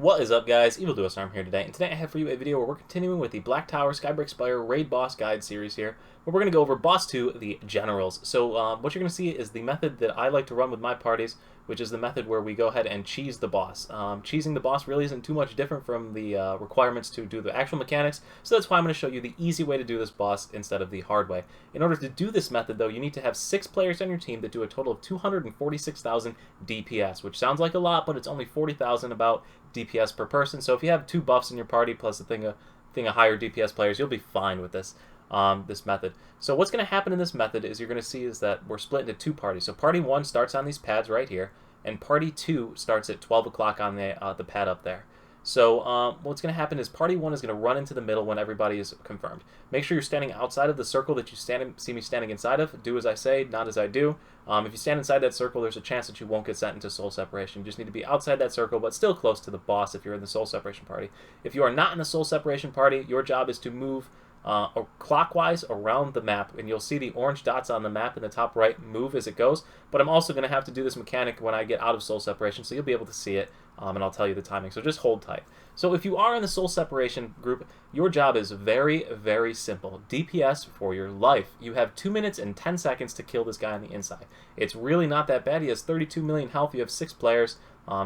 What is up, guys? Arm here today, and today I have for you a video where we're continuing with the Black Tower Skybreak Spire Raid Boss Guide series here, where we're going to go over Boss 2, the Generals. So what you're going to see is the method that I like to run with my parties, which is the method where we go ahead and cheese the boss. Cheesing the boss really isn't too much different from the requirements to do the actual mechanics, so that's why I'm going to show you the easy way to do this boss instead of the hard way. In order to do this method, though, you need to have 6 players on your team that do a total of 246,000 DPS, which sounds like a lot, but it's only 40,000 about DPS per person. So if you have 2 buffs in your party plus a thing of higher DPS players, you'll be fine with this this method. So what's going to happen in this method is you're going to see is that we're split into 2 parties. So party 1 starts on these pads right here, and party 2 starts at 12 o'clock on the pad up there. So what's going to happen is party 1 is going to run into the middle when everybody is confirmed. Make sure you're standing outside of the circle that you see me standing inside of. Do as I say, not as I do. If you stand inside that circle, there's a chance that you won't get sent into soul separation. You just need to be outside that circle, but still close to the boss if you're in the soul separation party. If you are not in the soul separation party, your job is to move clockwise around the map, and you'll see the orange dots on the map in the top right move as it goes. But I'm also going to have to do this mechanic when I get out of soul separation, so you'll be able to see it, and I'll tell you the timing. So just hold tight. So if you are in the soul separation group, your job is very, very simple. DPS for your life. You have 2 minutes and 10 seconds to kill this guy on the inside. It's really not that bad. He has 32 million health. You have 6 players.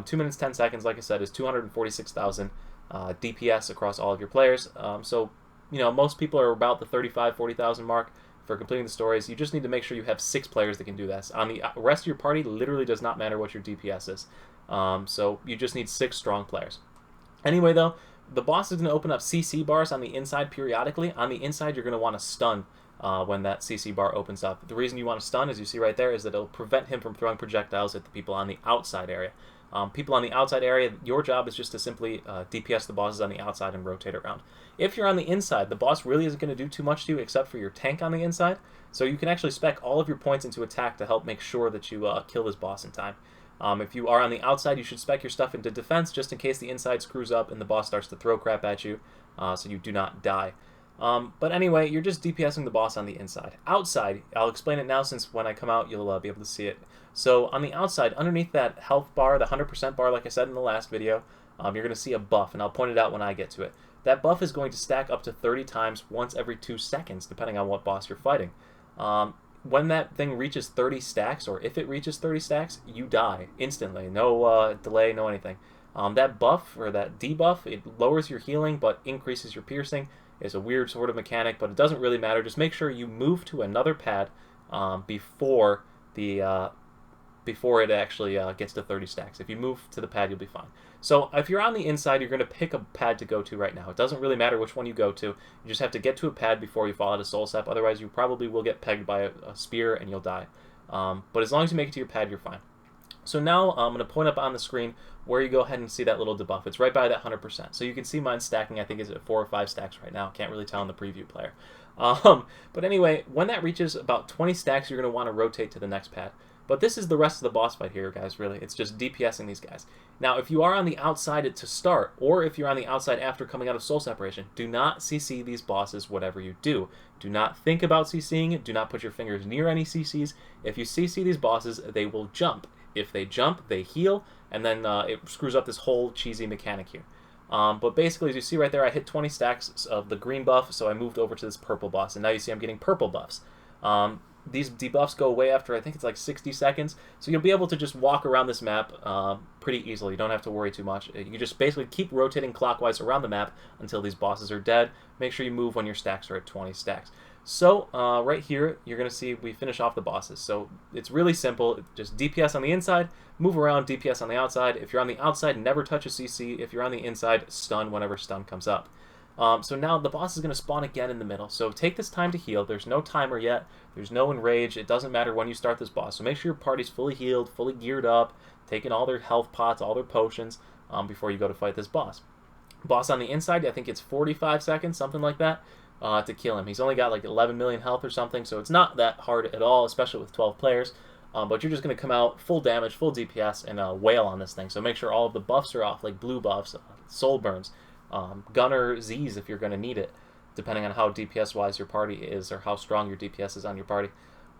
2 minutes, 10 seconds, like I said, is 246,000 DPS across all of your players. So, you know, most people are about the 35,000, 40,000 mark for completing the stories. You just need to make sure you have 6 players that can do this. On the rest of your party, literally does not matter what your DPS is. So you just need 6 strong players. Anyway, though, the boss is going to open up CC bars on the inside periodically. On the inside, you're going to want to stun when that CC bar opens up. The reason you want to stun, as you see right there, is that it'll prevent him from throwing projectiles at the people on the outside area. People on the outside area, your job is just to simply DPS the bosses on the outside and rotate around. If you're on the inside, the boss really isn't going to do too much to you except for your tank on the inside, so you can actually spec all of your points into attack to help make sure that you kill this boss in time. If you are on the outside, you should spec your stuff into defense just in case the inside screws up and the boss starts to throw crap at you, so you do not die. But anyway, you're just DPSing the boss on the inside. Outside, I'll explain it now since when I come out you'll be able to see it. So on the outside, underneath that health bar, the 100% bar like I said in the last video, you're going to see a buff, and I'll point it out when I get to it. That buff is going to stack up to 30 times once every 2 seconds, depending on what boss you're fighting. When that thing reaches 30 stacks, or if it reaches 30 stacks, you die instantly. No delay, no anything. That buff, or that debuff, it lowers your healing but increases your piercing. It's a weird sort of mechanic, but it doesn't really matter. Just make sure you move to another pad before it actually gets to 30 stacks. If you move to the pad, you'll be fine. So if you're on the inside, you're going to pick a pad to go to right now. It doesn't really matter which one you go to. You just have to get to a pad before you fall out of soul sep. Otherwise, you probably will get pegged by a spear and you'll die. But as long as you make it to your pad, you're fine. So now I'm going to point up on the screen where you go ahead and see that little debuff. It's right by that 100%. So you can see mine stacking. I think is at 4 or 5 stacks right now. Can't really tell in the preview player. But anyway, when that reaches about 20 stacks, you're going to want to rotate to the next pad. But this is the rest of the boss fight here, guys, really. It's just DPSing these guys. Now, if you are on the outside to start, or if you're on the outside after coming out of soul separation, do not CC these bosses whatever you do. Do not think about CCing. Do not put your fingers near any CCs. If you CC these bosses, they will jump. If they jump, they heal, and then it screws up this whole cheesy mechanic here. But basically, as you see right there, I hit 20 stacks of the green buff, so I moved over to this purple boss, and now you see I'm getting purple buffs. These debuffs go away after, I think it's like 60 seconds, so you'll be able to just walk around this map pretty easily. You don't have to worry too much. You just basically keep rotating clockwise around the map until these bosses are dead. Make sure you move when your stacks are at 20 stacks. So right here, you're going to see we finish off the bosses. So it's really simple. Just DPS on the inside, move around, DPS on the outside. If you're on the outside, never touch a CC. If you're on the inside, stun whenever stun comes up. So now the boss is going to spawn again in the middle. So take this time to heal. There's no timer yet. There's no enrage. It doesn't matter when you start this boss. So make sure your party's fully healed, fully geared up, taking all their health pots, all their potions before you go to fight this boss. Boss on the inside, I think it's 45 seconds, something like that, to kill him. He's only got like 11 million health or something, so it's not that hard at all, especially with 12 players. But you're just going to come out full damage, full DPS, and wail on this thing. So make sure all of the buffs are off, like blue buffs, soul burns, Gunner Z's if you're going to need it, depending on how DPS-wise your party is or how strong your DPS is on your party.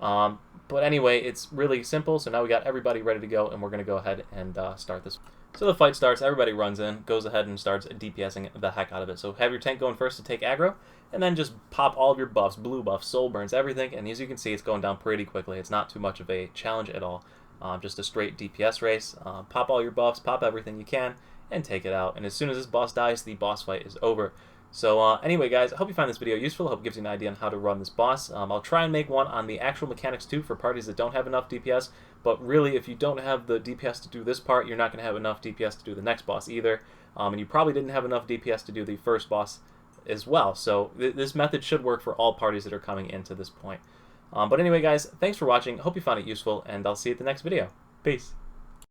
But anyway, it's really simple. So now we got everybody ready to go, and we're going to go ahead and start this. So the fight starts, everybody runs in, goes ahead and starts DPSing the heck out of it. So have your tank going first to take aggro, and then just pop all of your buffs, blue buffs, soul burns, everything, and as you can see, it's going down pretty quickly. It's not too much of a challenge at all. Just a straight DPS race. Pop all your buffs, pop everything you can, and take it out. And as soon as this boss dies, the boss fight is over. So anyway, guys, I hope you find this video useful. I hope it gives you an idea on how to run this boss. I'll try and make one on the actual mechanics too for parties that don't have enough DPS. But really, if you don't have the DPS to do this part, you're not going to have enough DPS to do the next boss either. And you probably didn't have enough DPS to do the first boss as well. So this method should work for all parties that are coming into this point. But anyway, guys, thanks for watching. Hope you found it useful, and I'll see you at the next video. Peace.